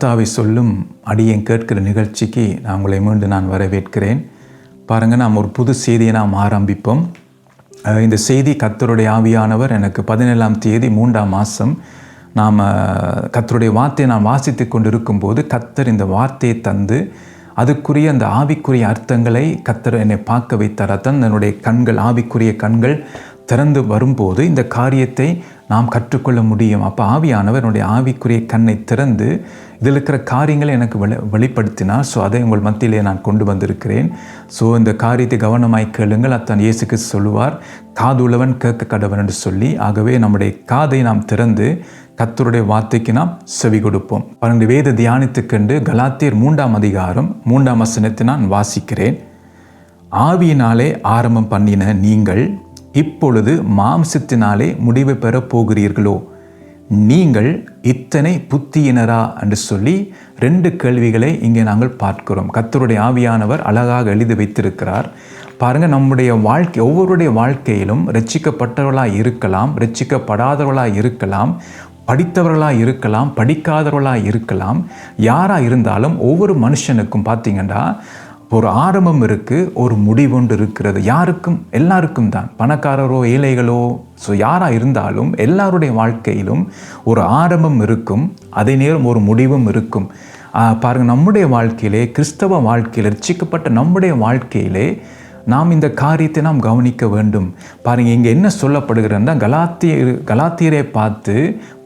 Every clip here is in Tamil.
கர்த்தாவை சொல்லும் அடியேன் கேட்கிற நிகழ்ச்சிக்கு நான் உங்களை மீண்டும் வரவேற்கிறேன். பாருங்கள், நாம் ஒரு புது செய்தியை நாம் ஆரம்பிப்போம். இந்த செய்தி கர்த்தருடைய ஆவியானவர் எனக்கு 17ஆம் தேதி 3ஆம் மாதம் நாம் கர்த்தருடைய வார்த்தையை நான் வாசித்து கொண்டு இருக்கும்போது கர்த்தர் இந்த வார்த்தையை தந்து அதுக்குரிய அந்த ஆவிக்குரிய அர்த்தங்களை கர்த்தர் என்னை பார்க்க வைத்தார். அதான் என்னுடைய கண்கள், ஆவிக்குரிய கண்கள் திறந்து வரும்போது இந்த காரியத்தை நாம் கற்றுக்கொள்ள முடியும். அப்போ ஆவியானவர் என்னுடைய ஆவிக்குரிய கண்ணை திறந்து இதில் இருக்கிற காரியங்களை எனக்கு வெளிப்படுத்தினார். ஸோ அதை உங்கள் மத்தியிலே நான் கொண்டு வந்திருக்கிறேன். ஸோ இந்த காரியத்தை கவனமாய் கேளுங்கள். அத்தான் இயேசு கிறிஸ்து சொல்லுவார், காதுள்ளவன் கேட்க கடவன் என்று சொல்லி. ஆகவே நம்முடைய காதை நாம் திறந்து கர்த்தருடைய வார்த்தைக்கு நாம் செவி கொடுப்போம். பாருங்கள், வேத தியானித்துக்கண்டு கலாத்தியர் 3ஆம் அதிகாரம் 3ஆம் வசனத்தை நான் வாசிக்கிறேன். ஆவியினாலே ஆரம்பம் பண்ணின நீங்கள் இப்பொழுது மாம்சத்தினாலே முடிவு பெற போகிறீர்களோ? நீங்கள் இத்தனை புத்தியினரா என்று சொல்லி 2 கேள்விகளை இங்கே நாங்கள் பார்க்கிறோம். கர்த்தருடைய ஆவியானவர் அழகாக எழுதி வைத்திருக்கிறார். பாருங்கள், நம்முடைய வாழ்க்கை, ஒவ்வொருடைய வாழ்க்கையிலும் ரட்சிக்கப்பட்டவர்களாக இருக்கலாம், ரட்சிக்கப்படாதவர்களாக இருக்கலாம், படித்தவர்களாக இருக்கலாம், படிக்காதவர்களாக இருக்கலாம். யாராக இருந்தாலும் ஒவ்வொரு மனுஷனுக்கும் பார்த்தீங்கன்னா ஒரு ஆரம்பம் இருக்குது, ஒரு முடிவொன்று இருக்கிறது. யாருக்கும், எல்லாருக்கும் தான், பணக்காரரோ ஏழைகளோ, ஸோ யாராக இருந்தாலும் எல்லாருடைய வாழ்க்கையிலும் ஒரு ஆரம்பம் இருக்கும், அதே நேரம் ஒரு முடிவும் இருக்கும். பாருங்கள், நம்முடைய வாழ்க்கையிலே, கிறிஸ்தவ வாழ்க்கையில் ரட்சிக்கப்பட்ட நம்முடைய வாழ்க்கையிலே நாம் இந்த காரியத்தை நாம் கவனிக்க வேண்டும். பாருங்கள், இங்கே என்ன சொல்லப்படுகிறன்னா, கலாத்தியரை பார்த்து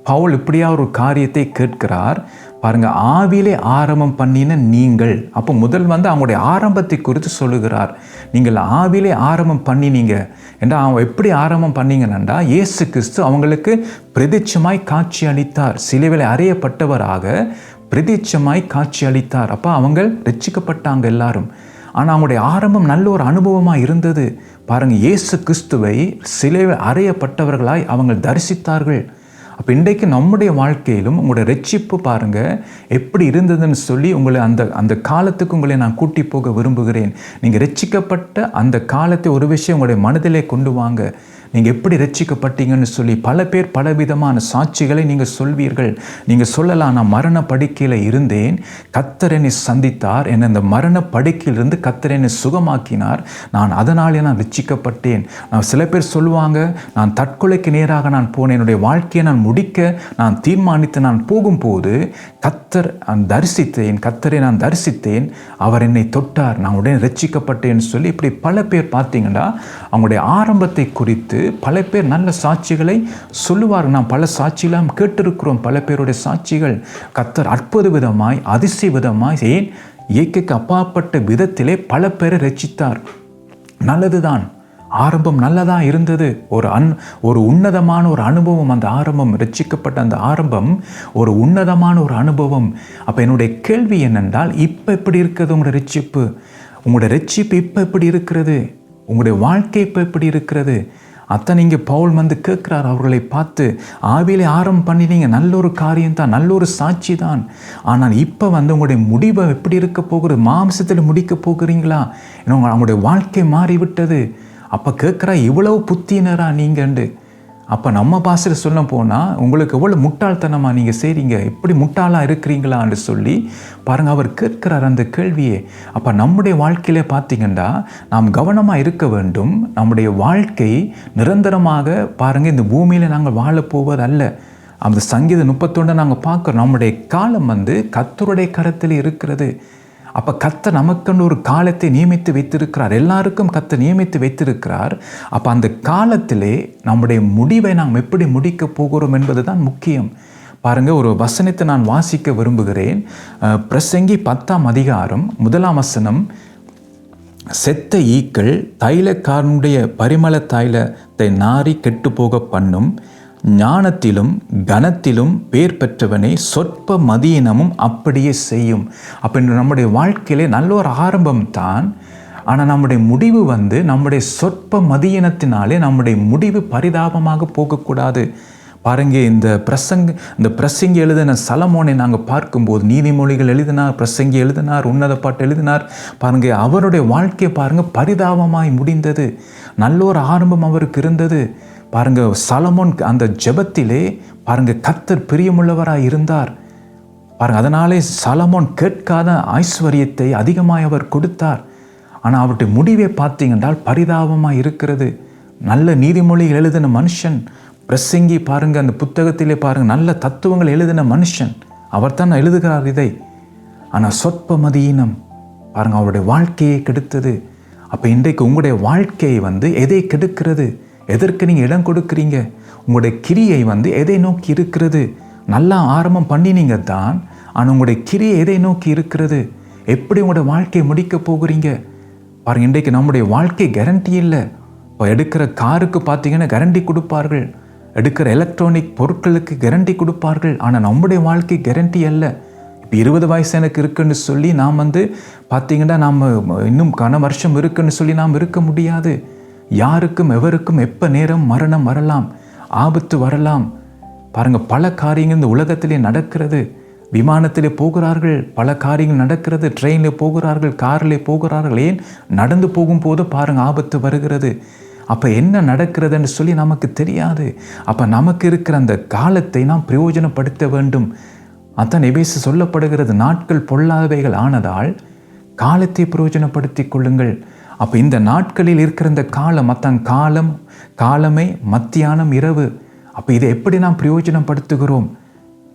பவுல் இப்படியா ஒரு காரியத்தை கேட்கிறார். பாருங்கள், ஆவியிலே ஆரம்பம் பண்ணின நீங்கள். அப்போ முதல் அவங்களுடைய ஆரம்பத்தை குறித்து சொல்லுகிறார். நீங்கள் ஆவியிலே ஆரம்பம் பண்ணினீங்க என்றால் அவங்க எப்படி ஆரம்பம் பண்ணீங்கன்னா, இயேசு கிறிஸ்து அவங்களுக்கு பிரதிட்சமாய் காட்சி அளித்தார். சிலுவையில் அறையப்பட்டவராக பிரதிட்சமாய் காட்சி அளித்தார். அப்போ அவங்க ரட்சிக்கப்பட்டாங்க எல்லாரும். ஆனால் அவங்களுடைய ஆரம்பம் நல்ல ஒரு அனுபவமாக இருந்தது. பாருங்கள், இயேசு கிறிஸ்துவை சிலுவையில் அறையப்பட்டவர்களாய் அவங்க தரிசித்தார்கள். அப்போ இன்றைக்கு நம்முடைய வாழ்க்கையிலும் உங்களுடைய ரட்சிப்பு பாருங்கள் எப்படி இருந்ததுன்னு சொல்லி உங்களை அந்த காலத்துக்கு உங்களை நான் கூட்டி போக விரும்புகிறேன். நீங்கள் ரட்சிக்கப்பட்ட அந்த காலத்தை ஒரு விஷயம் உங்களுடைய மனதிலே கொண்டு வாங்க. நீங்கள் எப்படி ரட்சிக்கப்பட்டீங்கன்னு சொல்லி பல பேர் பலவிதமான சாட்சிகளை நீங்கள் சொல்வீர்கள். நீங்கள் சொல்லலாம், நான் மரண படுக்கையில் இருந்தேன், கர்த்தர் என்னை சந்தித்தார், என்னை அந்த மரண படுக்கையிலிருந்து கர்த்தர் என்னை சுகமாக்கினார், நான் அதனாலே நான் ரட்சிக்கப்பட்டேன். சில பேர் சொல்லுவாங்க, நான் தற்கொலைக்கு நேராக நான் போனேன், என்னுடைய வாழ்க்கையை நான் முடிக்க நான் தீர்மானித்து நான் போகும்போது கர்த்தரை நான் தரிசித்தேன், அவர் என்னை தொட்டார், நான் உடனே ரட்சிக்கப்பட்டேன்னு சொல்லி இப்படி பல பேர் பார்த்தீங்கன்னா அவங்களுடைய ஆரம்பத்தை குறித்து பல பேர் நல்ல சாட்சிகளை சொல்லுவார்கள். நாம் பல சாட்சியெல்லாம் கேட்டிருக்கிறோம். பல பேருடைய சாட்சிகள் கர்த்தர் அற்புத விதமாய், அதிசய விதமாய், ஏன் இயற்கைக்கு அப்பாற்பட்ட விதத்திலே பல பேரை ரட்சித்தார். நல்லதுதான், ஆரம்பம் நல்லதாக இருந்தது. ஒரு உன்னதமான ஒரு அனுபவம். அந்த ஆரம்பம், ரட்சிக்கப்பட்ட அந்த ஆரம்பம் ஒரு உன்னதமான ஒரு அனுபவம். அப்போ என்னுடைய கேள்வி என்னென்றால், இப்போ எப்படி இருக்கிறது உங்களுடைய ரட்சிப்பு? உங்களுடைய ரட்சிப்பு இப்போ எப்படி இருக்கிறது? உங்களுடைய வாழ்க்கை இப்போ எப்படி இருக்கிறது? அத்தனை இங்கே பவுல் கேட்குறார் அவர்களை பார்த்து, ஆவியிலே ஆரம்பம் பண்ணினீங்க, நல்ல ஒரு காரியம்தான், நல்ல ஒரு சாட்சி தான். ஆனால் இப்போ உங்களுடைய முடிவை எப்படி இருக்க போகிறது? மாம்சத்தில் முடிக்க போகிறீங்களா? ஏன்னா அவங்களுடைய வாழ்க்கை மாறிவிட்டது. அப்போ கேட்குறா, இவ்வளவு புத்தினரா நீங்கண்டு. அப்போ நம்ம பாசையில் சொல்ல போனால், உங்களுக்கு எவ்வளோ முட்டாள்தனமாக நீங்கள் செய்கிறீங்க, எப்படி முட்டாளாக இருக்கிறீங்களான்னு சொல்லி பாருங்கள் அவர் கேட்கிறார் அந்த கேள்வியே. அப்போ நம்முடைய வாழ்க்கையிலே பார்த்திங்கன்னா நாம் கவனமாக இருக்க வேண்டும். நம்முடைய வாழ்க்கை நிரந்தரமாக பாருங்கள் இந்த பூமியில் நாங்கள் வாழப்போவது அல்ல. அந்த சங்கீதம் 31 நாங்கள் பார்க்குறோம். நம்முடைய காலம் கர்த்தருடைய கரத்தில் இருக்கிறது. அப்போ கர்த்தர் நமக்குன்னு ஒரு காலத்தை நியமித்து வைத்திருக்கிறார். எல்லாருக்கும் கர்த்தர் நியமித்து வைத்திருக்கிறார். அப்போ அந்த காலத்திலே நம்முடைய முடிவை நாம் எப்படி முடிக்க போகிறோம் என்பது தான் முக்கியம். பாருங்கள், ஒரு வசனத்தை நான் வாசிக்க விரும்புகிறேன். பிரசங்கி 10ஆம் அதிகாரம் 1ஆம் வசனம். செத்த ஈக்கள் தைலக்காரனுடைய பரிமள தைலத்தை நாரி கெட்டு போக பண்ணும், ஞானத்திலும் கனத்திலும் பேர் பெற்றவனை சொற்ப மதியினமும் அப்படியே செய்யும். அப்போ நம்முடைய வாழ்க்கையிலே நல்ல ஒரு ஆரம்பம் தான். ஆனால் நம்முடைய முடிவு நம்முடைய சொற்ப மதியினத்தினாலே நம்முடைய முடிவு பரிதாபமாக போகக்கூடாது. பாருங்க, இந்த பிரசங்கி எழுதின சலமோனை நாங்கள் பார்க்கும்போது, நீதிமொழிகள் எழுதினார், பிரசங்கி எழுதினார், உன்னத பாட்டு எழுதினார். பாருங்க, அவருடைய வாழ்க்கை பாருங்க பரிதாபமாய் முடிந்தது. நல்ல ஒரு ஆரம்பம் அவருக்கு இருந்தது. பாருங்க, சலமோன் அந்த ஜெபத்திலே பாருங்க கர்த்தர் பிரியமுள்ளவராய் இருந்தார். பாருங்க, அதனாலே சாலமோன் கேட்காத ஐஸ்வர்யத்தை அதிகமாய் அவர் கொடுத்தார். ஆனால் அவருடைய முடிவை பார்த்தீங்கன்றால் பரிதாபமாக இருக்கிறது. நல்ல நீதிமொழி எழுதின மனுஷன், பிரசங்கி பாருங்க, அந்த புத்தகத்திலே பாருங்க, நல்ல தத்துவங்கள் எழுதின மனுஷன், அவர் தான் எழுதுகிறார் இதை. ஆனால் சொற்ப மதியினம் பாருங்க, அவருடைய வாழ்க்கையை கெடுத்தது. அப்போ இன்றைக்கு உங்களுடைய வாழ்க்கையை எதை கெடுக்கிறது? எதற்கு நீங்கள் இடம் கொடுக்குறீங்க? உங்களுடைய கிரியை எதை நோக்கி இருக்கிறது? நல்லா ஆரம்பம் பண்ணினீங்க தான், ஆனால் உங்களுடைய கிரியை எதை நோக்கி இருக்கிறது? எப்படி உங்களுடைய வாழ்க்கையை முடிக்க போகிறீங்க? பாருங்க, இன்றைக்கு நம்முடைய வாழ்க்கை கேரண்டி இல்லை. இப்போ எடுக்கிற காருக்கு பார்த்தீங்கன்னா கேரண்டி கொடுப்பார்கள், எடுக்கிற எலக்ட்ரானிக் பொருட்களுக்கு கேரண்டி கொடுப்பார்கள். ஆனால் நம்முடைய வாழ்க்கை கேரண்டி அல்ல. இப்போ 20 வயசு எனக்கு இருக்குன்னு சொல்லி நாம் பார்த்தீங்கன்னா நாம் இன்னும் கன வருஷம் இருக்குன்னு சொல்லி நாம் இருக்க முடியாது. யாருக்கும் எவருக்கும் எப்போ நேரம் மரணம் வரலாம், ஆபத்து வரலாம். பாருங்கள், பல காரியங்கள் இந்த உலகத்திலே நடக்கிறது. விமானத்திலே போகிறார்கள், பல காரியங்கள் நடக்கிறது. ட்ரெயினில் போகிறார்கள், காரில் போகிறார்கள். ஏன் நடந்து போகும்போது பாருங்கள் ஆபத்து வருகிறது. அப்போ என்ன நடக்கிறதுன்னு சொல்லி நமக்கு தெரியாது. அப்போ நமக்கு இருக்கிற அந்த காலத்தை நாம் பிரயோஜனப்படுத்த வேண்டும். அதான் எபேசு சொல்லப்படுகிறது, நாட்கள் பொல்லாதவைகள் ஆனதால் காலத்தை பிரயோஜனப்படுத்தி கொள்ளுங்கள். அப்போ இந்த நாட்களில் இருக்கிற இந்த காலம், அத்தான் காலம், காலமே, மத்தியானம், இரவு. அப்போ இதை எப்படி நாம் பிரயோஜனப்படுத்துகிறோம்?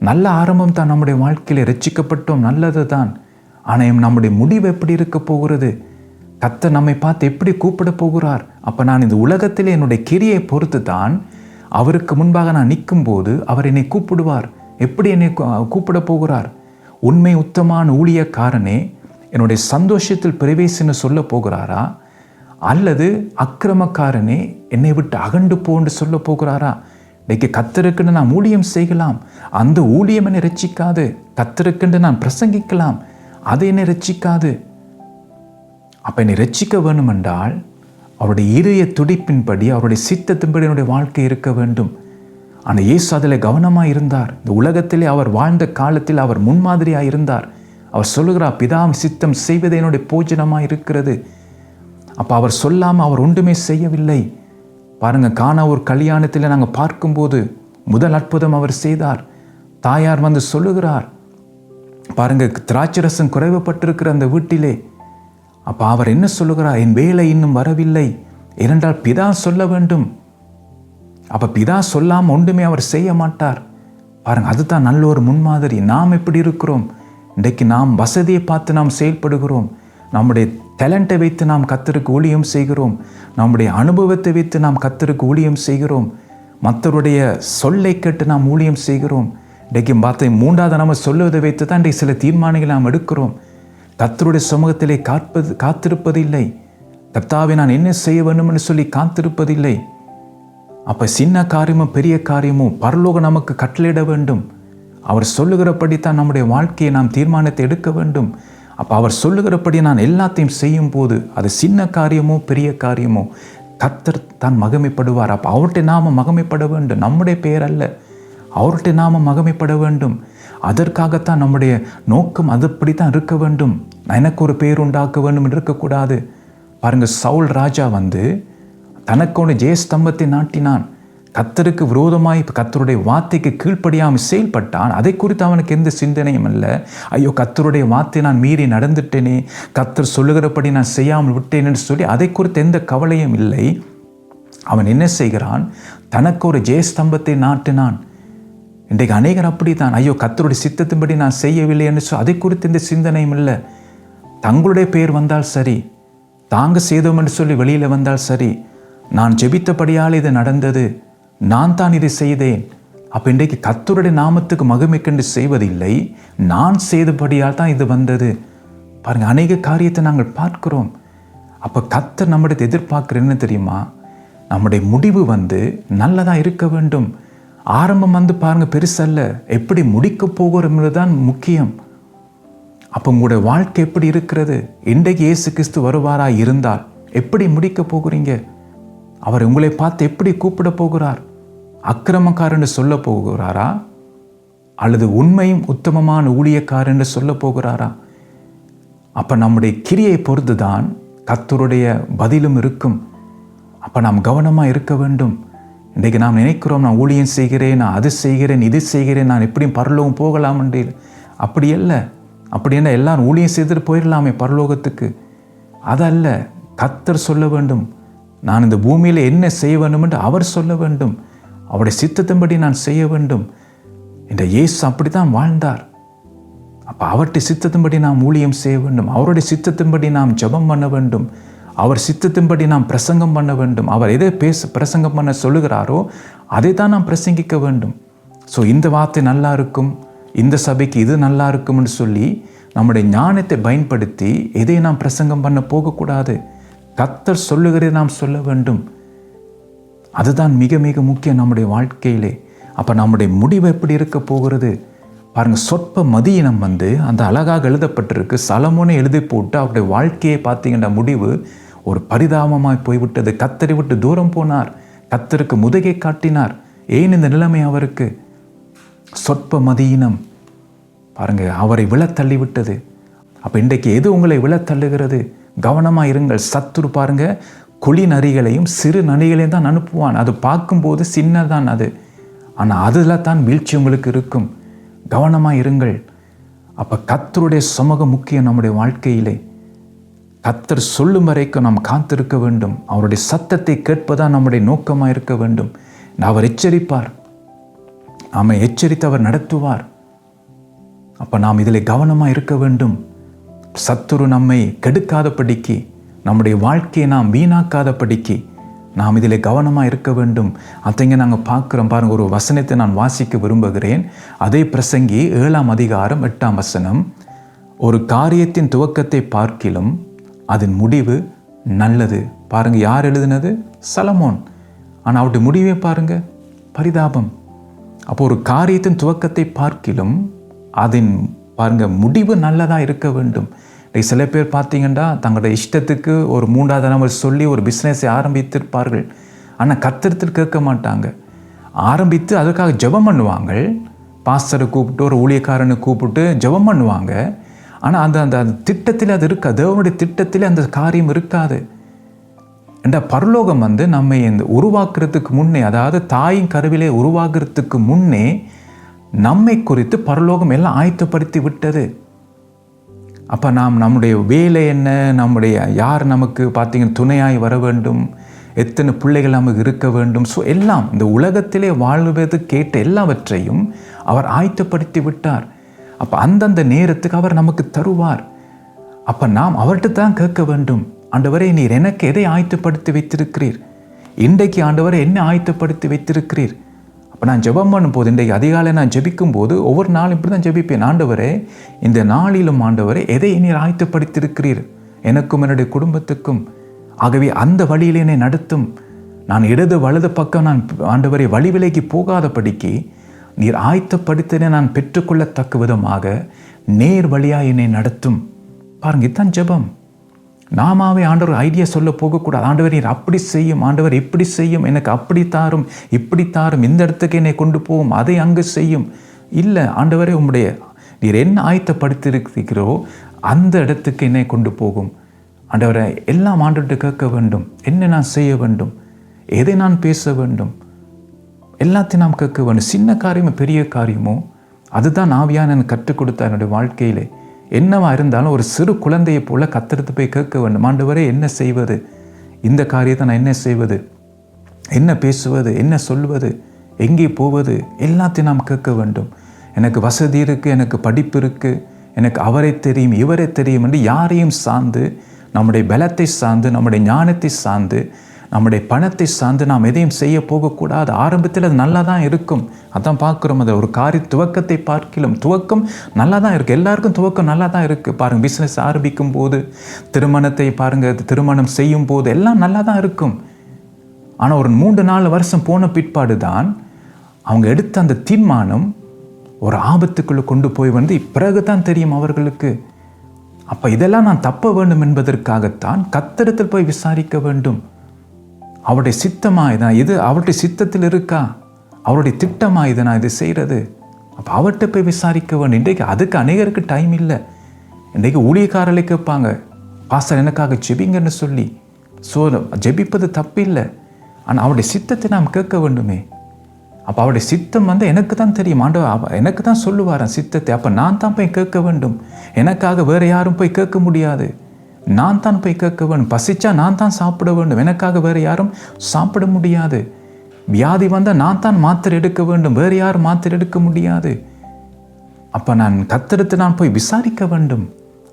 நல்ல ஆரம்பம் தான், நம்முடைய வாழ்க்கையில் ரட்சிக்கப்பட்டோம், நல்லது தான். ஆனால் நம்முடைய முடிவு எப்படி இருக்க போகிறது? கர்த்தர் நம்மை பார்த்து எப்படி கூப்பிட போகிறார்? அப்போ நான் இந்த உலகத்தில் என்னுடைய கிரியை பொறுத்து தான் அவருக்கு முன்பாக நான் நிற்கும் போது அவர் என்னை கூப்பிடுவார். எப்படி என்னை கூப்பிட போகிறார்? உண்மை உத்தமான ஊழியக்காரனே, என்னுடைய சந்தோஷத்தில் பிரவேசின்னு சொல்ல போகிறாரா? அல்லது அக்கிரமக்காரனே, என்னை விட்டு அகண்டு போன்னு சொல்ல போகிறாரா? இன்னைக்கு கர்த்தருக்குன்னு நான் ஊழியம் செய்யலாம், அந்த ஊழியம் என்னை ரட்சிக்காது. கர்த்தருக்குன்னு நான் பிரசங்கிக்கலாம், அது என்னை ரட்சிக்காது. அப்போ என்னை ரட்சிக்க வேண்டும் என்றால் அவருடைய இதய துடிப்பின்படி, அவருடைய சித்தத்தின்படி என்னுடைய வாழ்க்கை இருக்க வேண்டும். ஆனால் இயேசு அதில் கவனமாக இருந்தார். இந்த உலகத்திலே அவர் வாழ்ந்த காலத்தில் அவர் முன்மாதிரியாக இருந்தார். அவர் சொல்லுகிறார், பிதாவின் சித்தம் செய்வது என்னுடைய போஜனமாக இருக்கிறது. அப்போ அவர் சொல்லாமல் அவர் ஒன்றுமே செய்யவில்லை. பாருங்கள், கானா ஒரு கல்யாணத்தில் நாங்கள் பார்க்கும்போது முதல் அற்புதம் அவர் செய்தார். தாயார் சொல்லுகிறார், பாருங்கள், திராட்சரசம் குறைவுபட்டிருக்கிற அந்த வீட்டிலே. அப்போ அவர் என்ன சொல்லுகிறார்? என் வேலை இன்னும் வரவில்லை, ஏனென்றால் பிதா சொல்ல வேண்டும். அப்போ பிதா சொல்லாமல் ஒன்றுமே அவர் செய்ய மாட்டார். பாருங்க, அதுதான் நல்ல ஒரு முன்மாதிரி. நாம் எப்படி இருக்கிறோம்? இன்றைக்கு நாம் வசதியை பார்த்து நாம் செயல்படுகிறோம். நம்முடைய டேலண்ட்டை வைத்து நாம் கர்த்தருக்கு ஊழியம் செய்கிறோம். நம்முடைய அனுபவத்தை வைத்து நாம் கர்த்தருக்கு ஊழியம் செய்கிறோம். மற்றவருடைய சொல்லை கேட்டு நாம் ஊழியம் செய்கிறோம். இன்றைக்கு பார்த்து மூன்றாவது நம்ம சொல்லுவதை வைத்து தான் இன்றைக்கு சில தீர்மானங்களை நாம் எடுக்கிறோம். கர்த்தருடைய சமூகத்திலே காத்திருப்பதில்லை. கர்த்தாவே நான் என்ன செய்ய வேண்டும்னு சொல்லி காத்திருப்பதில்லை. அப்போ சின்ன காரியமோ பெரிய காரியமோ பரலோகம் நமக்கு கட்டளையிட வேண்டும். அவர் சொல்லுகிறபடித்தான் நம்முடைய வாழ்க்கையை நாம் தீர்மானத்தை எடுக்க வேண்டும். அப்போ அவர் சொல்லுகிறபடி நான் எல்லாத்தையும் செய்யும் போது, அது சின்ன காரியமோ பெரிய காரியமோ, கர்த்தர் தான் மகிமைப்படுவார். அப்போ அவர்கிட்ட நாம மகிமைப்பட வேண்டும், நம்முடைய பெயர் அல்ல. அவர்கிட்ட நாம மகிமைப்பட வேண்டும். அதற்காகத்தான் நம்முடைய நோக்கம் அதுபடி தான் இருக்க வேண்டும். எனக்கு ஒரு பெயர் உண்டாக்க வேண்டும் என்று இருக்கக்கூடாது. பாருங்கள், சவுல் ராஜா தனக்கு ஒரு ஜெயஸ்தம்பத்தை நாட்டினான். கர்த்தருக்கு விரோதமாய் கர்த்தருடைய வார்த்தைக்கு கீழ்ப்படியாமல் செயல்பட்டான். அதை குறித்து அவனுக்கு எந்த சிந்தனையும் அல்ல. ஐயோ, கர்த்தருடைய வார்த்தை நான் மீறி நடந்துட்டேனே, கர்த்தர் சொல்லுகிறபடி நான் செய்யாமல் விட்டேன் என்று சொல்லி அதை குறித்து எந்த கவலையும் இல்லை. அவன் என்ன செய்கிறான்? தனக்கு ஒரு ஜெயஸ்தம்பத்தை நாட்டினான். இன்றைக்கு அநேகர் அப்படி தான், ஐயோ கர்த்தருடைய சித்தத்தின்படி நான் செய்யவில்லை என்று சொல்லி அதை குறித்து எந்த சிந்தனையும் இல்லை. தங்களுடைய பெயர் வந்தால் சரி, தாங்க செய்தோம் என்று சொல்லி வெளியில் வந்தால் சரி, நான் ஜெபித்தபடியால் இது நடந்தது, நான் தான் இதை செய்தேன். அப்போ இன்றைக்கு கர்த்தருடைய நாமத்துக்கு மகிமைக்கென்று செய்வதில்லை, நான் செய்தபடியால் தான் இது வந்தது. பாருங்கள், அநேக காரியத்தை நாங்கள் பார்க்கிறோம். அப்போ கர்த்தர் நம்முடைய எதிர்பார்க்குற என்ன தெரியுமா? நம்முடைய முடிவு நல்லதாக இருக்க வேண்டும். ஆரம்பம் பாருங்கள் பெருசல்ல, எப்படி முடிக்க போகிறோம்னு தான் முக்கியம். அப்போ உங்களுடைய வாழ்க்கை எப்படி இருக்கிறது? இன்றைக்கு இயேசு கிறிஸ்து வருவாராக இருந்தால் எப்படி முடிக்க போகிறீங்க? அவர் உங்களை பார்த்து எப்படி கூப்பிட போகிறார்? அக்கிரமக்காரன்னு சொல்ல போகிறாரா? அல்லது உண்மையும் உத்தமமான ஊழியக்காரன்னு சொல்ல போகிறாரா? அப்போ நம்முடைய கிரியை பொறுத்து தான் கர்த்தருடைய பதிலும் இருக்கும். அப்போ நாம் கவனமாக இருக்க வேண்டும். இன்றைக்கு நாம் நினைக்கிறோம், நான் ஊழியம் செய்கிறேன், நான் அது செய்கிறேன், இது செய்கிறேன், நான் எப்படியும் பரலோகம் போகலாம் என்று. அப்படி அல்ல. அப்படி என்ன எல்லாரும் ஊழியம் செய்துட்டு போயிடலாமே பரலோகத்துக்கு? அதல்ல. கர்த்தர் சொல்ல வேண்டும், நான் இந்த பூமியில் என்ன செய்ய வேண்டும் என்று அவர் சொல்ல வேண்டும். அவருடைய சித்தத்தின்படி நான் செய்ய வேண்டும். இந்த இயேசு அப்படித்தான் வாழ்ந்தார். அப்போ அவருடைய சித்தத்தின்படி நாம் ஊழியம் செய்ய வேண்டும். அவருடைய சித்தத்தின்படி நாம் ஜெபம் பண்ண வேண்டும். அவர் சித்தத்தின்படி நாம் பிரசங்கம் பண்ண வேண்டும். அவர் எதை பிரசங்கம் பண்ண சொல்லுகிறாரோ அதை தான் நாம் பிரசங்கிக்க வேண்டும். ஸோ இந்த வார்த்தை நல்லா இருக்கும், இந்த சபைக்கு இது நல்லா இருக்கும்னு சொல்லி நம்முடைய ஞானத்தை பயன்படுத்தி எதை நாம் பிரசங்கம் பண்ண போகக்கூடாது. கர்த்தர் சொல்லுகிறதை நாம் சொல்ல வேண்டும். அதுதான் மிக மிக முக்கியம் நம்முடைய வாழ்க்கையிலே. அப்போ நம்முடைய முடிவு எப்படி இருக்க போகிறது பாருங்கள். சொற்ப மதியினம் அந்த அழகாக எழுதப்பட்டிருக்கு. சலமோனை எழுதி போட்டு அவருடைய வாழ்க்கையை பார்த்தீங்கன்னா முடிவு ஒரு பரிதாபமாய் போய்விட்டது. கர்த்தரை விட்டு தூரம் போனார், கர்த்தருக்கு முதுகை காட்டினார். ஏன் இந்த நிலைமை அவருக்கு? சொற்ப மதியினம் பாருங்க, அவரை விழத்தள்ளி விட்டது. அப்போ இன்றைக்கு எது உங்களை விழத்தள்ளுகிறது? கவனமாக இருங்கள். சத்துரு பாருங்க, குழி நரிகளையும் சிறு நரிகளையும் தான் அனுப்புவான். அது பார்க்கும்போது சின்னதான் அது, ஆனால் அதில் தான் வீழ்ச்சி உங்களுக்கு இருக்கும். கவனமாக இருங்கள். அப்போ கர்த்தருடைய சமூகம் முக்கியம் நம்முடைய வாழ்க்கையிலே. கர்த்தர் சொல்லும் வரைக்கும் நாம் காத்திருக்க வேண்டும். அவருடைய சத்தத்தை கேட்பதான் நம்முடைய நோக்கமாக இருக்க வேண்டும். அவர் எச்சரிப்பார், நாம எச்சரித்து அவர் நடத்துவார். அப்போ நாம் இதில் கவனமாக இருக்க வேண்டும். சத்துரு நம்மை கெடுக்காதபடிக்கு, நம்முடைய வாழ்க்கையை நாம் வீணாக்காதபடிக்கு நாம் இதில் கவனமாக இருக்க வேண்டும். அதைங்க நாங்கள் பார்க்குறோம் பாருங்கள். ஒரு வசனத்தை நான் வாசிக்க விரும்புகிறேன். அதே பிரசங்கி 7ஆம் அதிகாரம் 8ஆம் வசனம். ஒரு காரியத்தின் துவக்கத்தை பார்க்கிலும் அதன் முடிவு நல்லது. பாருங்க, யார் எழுதினது? சலமோன். ஆனால் அவருடைய முடிவை பாருங்க, பரிதாபம். அப்போ ஒரு காரியத்தின் துவக்கத்தை பார்க்கிலும் அதன் பாருங்க முடிவு நல்லதாக இருக்க வேண்டும். சில பேர் பார்த்தீங்கன்னா தங்களுடைய இஷ்டத்துக்கு ஒரு 3வது நம்பர் சொல்லி ஒரு பிஸ்னஸை ஆரம்பித்திருப்பார்கள். ஆனால் கர்த்தரிடத்தில் கேட்க மாட்டாங்க. ஆரம்பித்து அதுக்காக ஜெபம் பண்ணுவாங்க. பாஸ்டரை கூப்பிட்டு ஒரு ஊழியக்காரனை கூப்பிட்டு ஜெபம் பண்ணுவாங்க. ஆனால் அந்த அந்த திட்டத்தில் அது இருக்காது. தேவனுடைய திட்டத்தில் அந்த காரியம் இருக்காது. என்ற பரலோகம் நம்மை இந்த உருவாக்குறதுக்கு முன்னே, அதாவது தாயின் கருவிலே உருவாக்குறதுக்கு முன்னே நம்மை குறித்து பரலோகம் எல்லாம் ஆயத்தப்படுத்தி விட்டது. அப்போ நாம் நம்முடைய வேலை என்ன, நம்முடைய யார் நமக்கு பார்த்தீங்கன்னா துணையாய் வர வேண்டும், எத்தனை பிள்ளைகள் நமக்கு இருக்க வேண்டும், ஸோ எல்லாம் இந்த உலகத்திலே வாழ்வது கேட்ட எல்லாவற்றையும் அவர் ஆயத்தப்படுத்தி விட்டார். அப்போ அந்தந்த நேரத்துக்கு அவர் நமக்கு தருவார். அப்போ நாம் அவர்கிட்ட தான் கேட்க வேண்டும், ஆண்டவரே நீர் எனக்கு எதை ஆயத்தப்படுத்தி வைத்திருக்கிறீர்? இன்றைக்கு ஆண்டவரை என்ன ஆயத்தப்படுத்தி வைத்திருக்கிறீர்? அப்போ நான் ஜெபம் பண்ணும்போது, இன்றைக்கு அதிகாலை நான் ஜெபிக்கும் போது ஒவ்வொரு நாளும் இப்படி தான் ஜெபிப்பேன். ஆண்டவரே இந்த நாளிலும் ஆண்டவரே எதை நீர் ஆயத்தப்படுத்தியிருக்கிறீர் எனக்கும் என்னுடைய குடும்பத்துக்கும்? ஆகவே அந்த வழியில் என்னை நடத்தும். நான் இடது வலது பக்கம் நான் ஆண்டவரை வழி விலைக்கு போகாதபடிக்கு நீர் ஆயத்தப்படுத்தினே நான் பெற்றுக்கொள்ளத்தக்க விதமாக நேர் வழியாக என்னை நடத்தும். பாருங்க, இதுதான் ஜெபம். நாமாவே ஆண்டவர் ஐடியா சொல்ல போகக்கூடாது. ஆண்டவர் நீர் அப்படி செய்யும், ஆண்டவர் இப்படி செய்யும், எனக்கு அப்படி தாரும், இப்படி தாரும், இந்த இடத்துக்கு என்னை கொண்டு போகும், அதை அங்கு செய்யும். இல்லை, ஆண்டவரே உம்முடைய நீர் என்ன ஆயத்தப்படுத்தியிருக்கிறோ அந்த இடத்துக்கு என்னை கொண்டு போகும். ஆண்டவரை எல்லாம் ஆண்டவர்கிட்ட கேட்க வேண்டும். என்ன நான் செய்ய வேண்டும், எதை நான் பேச வேண்டும், எல்லாத்தையும் நாம் கேட்க வேண்டும். சின்ன காரியமோ பெரிய காரியமோ அதுதான் ஆவியான எனக்கு கற்றுக் கொடுத்தார். என்னுடைய வாழ்க்கையிலே என்னவா இருந்தாலும் ஒரு சிறு குழந்தையை போல கத்தெடுத்து போய் கேட்க வேண்டும். ஆண்டவரே என்ன செய்வது, இந்த காரியத்தை நான் என்ன செய்வது, என்ன பேசுவது, என்ன சொல்வது, எங்கே போவது, எல்லாத்தையும் நாம் கேட்க வேண்டும். எனக்கு வசதி இருக்குது, எனக்கு படிப்பு இருக்குது, எனக்கு அவரை தெரியும் இவரை தெரியும் என்று யாரையும் சார்ந்து, நம்முடைய பலத்தை சார்ந்து, நம்முடைய ஞானத்தை சார்ந்து, நம்முடைய பணத்தை சார்ந்து நாம் எதையும் செய்ய போகக்கூடாது. ஆரம்பத்தில் அது நல்லா தான் இருக்கும். அதான் பார்க்குறோம். அதை ஒரு காரிய துவக்கத்தை பார்க்கலாம். துவக்கம் நல்லா தான் இருக்குது. எல்லாருக்கும் துவக்கம் நல்லா தான் இருக்குது. பாருங்கள், பிஸ்னஸ் ஆரம்பிக்கும் போது, திருமணத்தை பாருங்கள், திருமணம் செய்யும் போது எல்லாம் நல்லா தான் இருக்கும். ஆனால் ஒரு 3-4 வருஷம் போன பிற்பாடு தான் அவங்க எடுத்த அந்த தீர்மானம் ஒரு ஆபத்துக்குள்ளே கொண்டு போய் பிறகு தான் தெரியும் அவர்களுக்கு. அப்போ இதெல்லாம் நான் தப்ப வேண்டும் என்பதற்காகத்தான் கர்த்தரிடத்தில் போய் விசாரிக்க வேண்டும். அவருடைய சித்தமா இதான் இது, அவருடைய சித்தத்தில் இருக்கா, அவருடைய திட்டமா இதை நான் இது செய்கிறது, அப்போ அவர்கிட்ட போய் விசாரிக்க வேண்டும். இன்றைக்கு அதுக்கு அநேகருக்கு டைம் இல்லை. இன்றைக்கு ஊழியக்காரர்களை கேட்பாங்க, பாஸ்டர் எனக்காக ஜெபிங்கன்னு சொல்லி. ஸோ ஜெபிப்பது தப்பு இல்லை, ஆனால் அவருடைய சித்தத்தை நாம் கேட்க வேண்டுமே. அப்போ அவருடைய சித்தம் எனக்கு தான் தெரியும். ஆண்டவர் எனக்கு தான் சொல்லுவார் சித்தத்தை. அப்போ நான் தான் போய் கேட்க வேண்டும். எனக்காக வேறு யாரும் போய் கேட்க முடியாது. நான் தான் போய் கேட்க வேண்டும். பசிச்சா நான் தான் சாப்பிட வேண்டும். எனக்காக வேறு யாரும் சாப்பிட முடியாது. வியாதி வந்தால் நான் தான் மாத்திரை எடுக்க வேண்டும். வேறு யாரும் மாத்திரை எடுக்க முடியாது. அப்போ நான் கத்தெடுத்து நான் போய் விசாரிக்க வேண்டும்.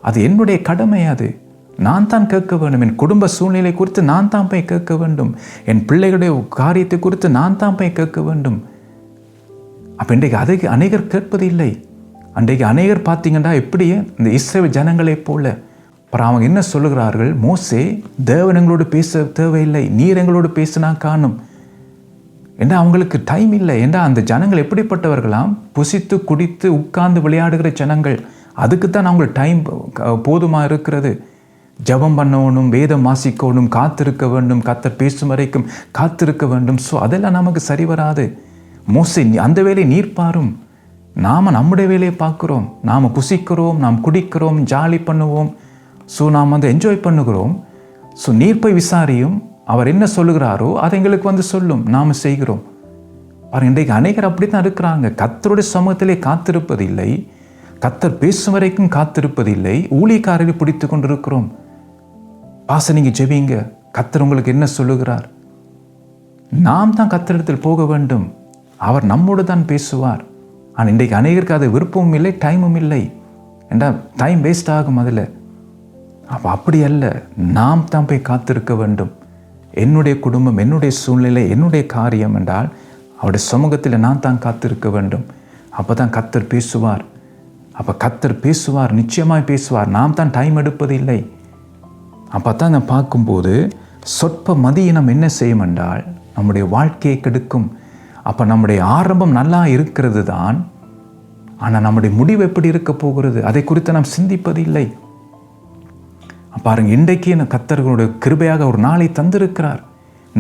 அது என்னுடைய கடமை. அது நான் தான் கேட்க வேண்டும். என் குடும்ப சூழ்நிலை குறித்து நான் தான் போய் கேட்க வேண்டும். என் பிள்ளைகளுடைய காரியத்தை குறித்து நான் தான் போய் கேட்க வேண்டும். அப்போ இன்றைக்கு அநேகர் கேட்பது இல்லை. அன்றைக்கு அநேகர் பார்த்தீங்கன்னா எப்படியே இந்த இஸ்ரவேல் ஜனங்களைப் போல. அப்புறம் அவங்க என்ன சொல்லுகிறார்கள்? மோசே, தேவன் எங்களோடு பேச தேவையில்லை, நீர் எங்களோடு பேசினா காணும். ஏன்னா அவங்களுக்கு டைம் இல்லை. ஏன்னா அந்த ஜனங்கள் எப்படிப்பட்டவர்களாம்? புசித்து குடித்து உட்கார்ந்து விளையாடுகிற ஜனங்கள். அதுக்கு தான் அவங்களுக்கு டைம் போதுமாக இருக்கிறது. ஜபம் பண்ணணும், வேதம் வாசிக்கணும், காத்திருக்க வேண்டும், கர்த்தர் பேசும் வரைக்கும் காத்திருக்க வேண்டும். ஸோ அதெல்லாம் நமக்கு சரி வராது. மோசே, அந்த வேலையை நீர் பாரும். நாம் நம்முடைய வேலையை பார்க்குறோம். நாம் புசிக்கிறோம், நாம் குடிக்கிறோம், ஜாலி பண்ணுவோம். ஸோ நாம் என்ஜாய் பண்ணுகிறோம். ஸோ நீர் போய் விசாரியும். அவர் என்ன சொல்லுகிறாரோ அதை எங்களுக்கு சொல்லும், நாம் செய்கிறோம். பாருங்க, இன்றைக்கு அநேகர் அப்படி தான் இருக்கிறாங்க. கர்த்தருடைய சமூகத்திலே காத்திருப்பதில்லை, கர்த்தர் பேசும் வரைக்கும் காத்திருப்பதில்லை. ஊழியக்காரரை பிடித்து கொண்டிருக்கிறோம். நீங்கள் ஜெபிங்க, கர்த்தர் உங்களுக்கு என்ன சொல்லுகிறார்? நாம் தான் கர்த்தரிடத்தில் போக வேண்டும். அவர் நம்மோடு தான் பேசுவார். ஆனால் இன்றைக்கு அநேகருக்கு அது விருப்பமும் இல்லை, டைமும் இல்லை. ஏண்டா டைம் வேஸ்ட் ஆகும் அதில். அப்போ அப்படி அல்ல, நாம் தான் போய் காத்திருக்க வேண்டும். என்னுடைய குடும்பம், என்னுடைய சூழ்நிலை, என்னுடைய காரியம் என்றால் அவருடைய சமூகத்தில் நான் தான் காத்திருக்க வேண்டும். அப்போ தான் கர்த்தர் பேசுவார். அப்போ கர்த்தர் பேசுவார், நிச்சயமாக பேசுவார். நாம் தான் டைம் எடுப்பது இல்லை. அப்போ தான் நான் பார்க்கும்போது சொற்ப மதியினம் என்ன செய்யும் என்றால் நம்முடைய வாழ்க்கையை கெடுக்கும். அப்போ நம்முடைய ஆரம்பம் நல்லா இருக்கிறது தான், ஆனால் நம்முடைய முடிவு எப்படி இருக்க போகிறது அதை குறித்து நாம் சிந்திப்பது இல்லை. பாருங்க, இன்றைக்கு கர்த்தர்களுடைய கிருபையாக ஒரு நாளை தந்திருக்கிறார்.